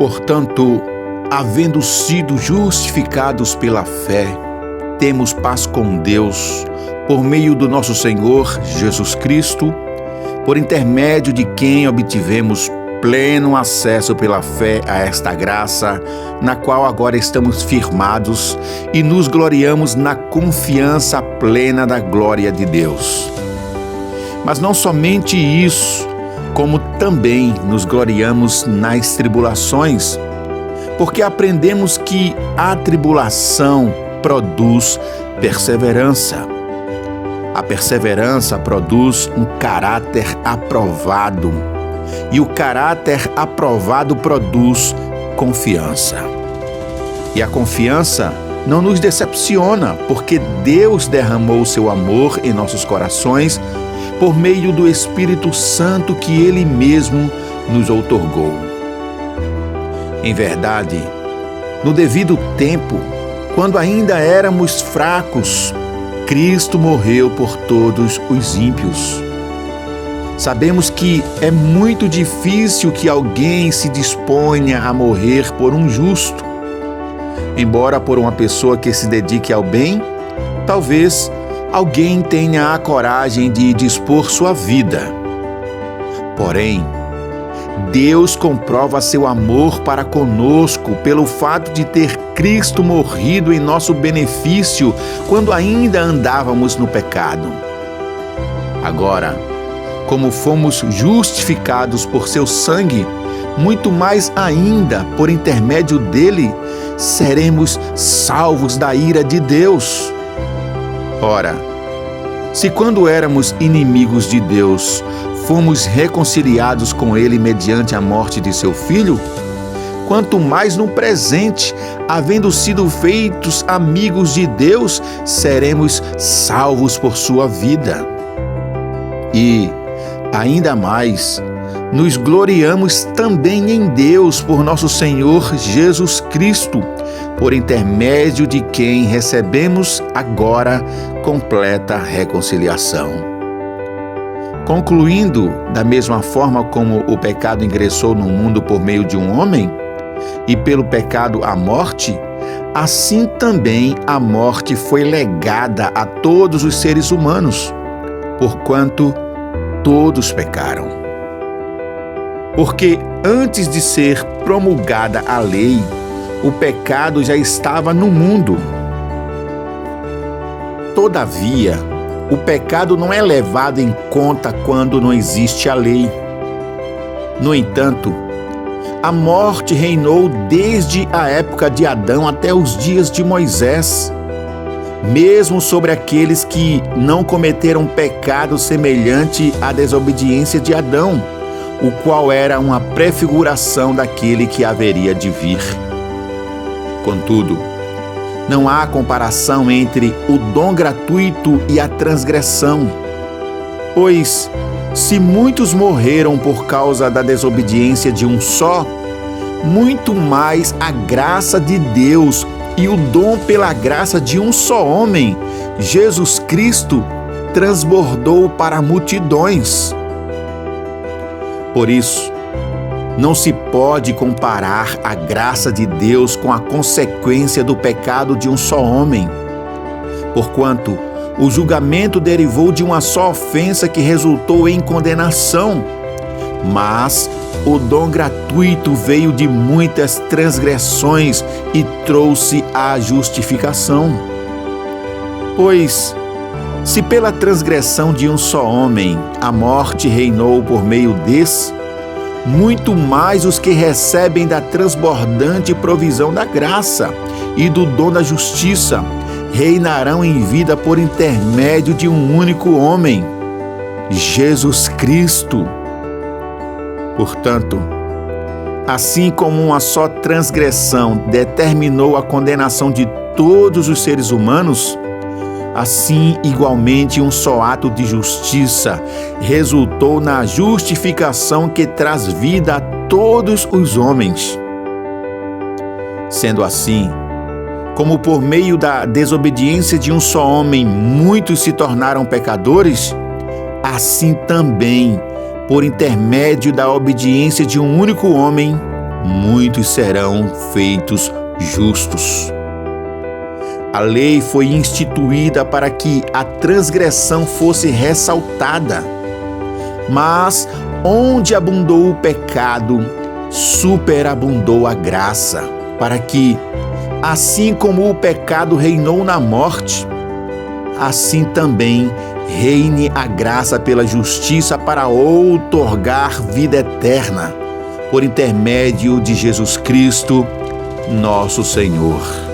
Portanto, havendo sido justificados pela fé, temos paz com Deus, por meio do nosso Senhor Jesus Cristo, por intermédio de quem obtivemos pleno acesso pela fé a esta graça, na qual agora estamos firmados e nos gloriamos na confiança plena da glória de Deus. Mas não somente isso, como também nos gloriamos nas tribulações, porque aprendemos que a tribulação produz perseverança. A perseverança produz um caráter aprovado, e o caráter aprovado produz confiança. E a confiança não nos decepciona, porque Deus derramou o seu amor em nossos corações por meio do Espírito Santo que Ele mesmo nos outorgou. Em verdade, no devido tempo, quando ainda éramos fracos, Cristo morreu por todos os ímpios. Sabemos que é muito difícil que alguém se disponha a morrer por um justo. Embora por uma pessoa que se dedique ao bem, talvez alguém tenha a coragem de dispor sua vida. Porém, Deus comprova seu amor para conosco pelo fato de ter Cristo morrido em nosso benefício quando ainda andávamos no pecado. Agora, como fomos justificados por seu sangue, muito mais ainda, por intermédio dele, seremos salvos da ira de Deus. Ora, se quando éramos inimigos de Deus, fomos reconciliados com ele mediante a morte de seu Filho, quanto mais no presente, havendo sido feitos amigos de Deus, seremos salvos por sua vida. E, ainda mais, nos gloriamos também em Deus por nosso Senhor Jesus Cristo, por intermédio de quem recebemos agora completa reconciliação. Concluindo, da mesma forma como o pecado ingressou no mundo por meio de um homem, e pelo pecado a morte, assim também a morte foi legada a todos os seres humanos, porquanto todos pecaram. Porque antes de ser promulgada a lei, o pecado já estava no mundo. Todavia, o pecado não é levado em conta quando não existe a lei. No entanto, a morte reinou desde a época de Adão até os dias de Moisés, mesmo sobre aqueles que não cometeram pecado semelhante à desobediência de Adão, o qual era uma prefiguração daquele que haveria de vir. Contudo, não há comparação entre o dom gratuito e a transgressão, pois, se muitos morreram por causa da desobediência de um só, muito mais a graça de Deus e o dom pela graça de um só homem, Jesus Cristo, transbordou para multidões. Por isso, não se pode comparar a graça de Deus com a consequência do pecado de um só homem, porquanto o julgamento derivou de uma só ofensa que resultou em condenação, mas o dom gratuito veio de muitas transgressões e trouxe a justificação. Pois, se pela transgressão de um só homem a morte reinou por meio desse, muito mais os que recebem da transbordante provisão da graça e do dom da justiça reinarão em vida por intermédio de um único homem, Jesus Cristo. Portanto, assim como uma só transgressão determinou a condenação de todos os seres humanos, assim, igualmente, um só ato de justiça resultou na justificação que traz vida a todos os homens. Sendo assim, como por meio da desobediência de um só homem muitos se tornaram pecadores, assim também, por intermédio da obediência de um único homem, muitos serão feitos justos. A lei foi instituída para que a transgressão fosse ressaltada, mas onde abundou o pecado, superabundou a graça, para que, assim como o pecado reinou na morte, assim também reine a graça pela justiça para outorgar vida eterna, por intermédio de Jesus Cristo, nosso Senhor.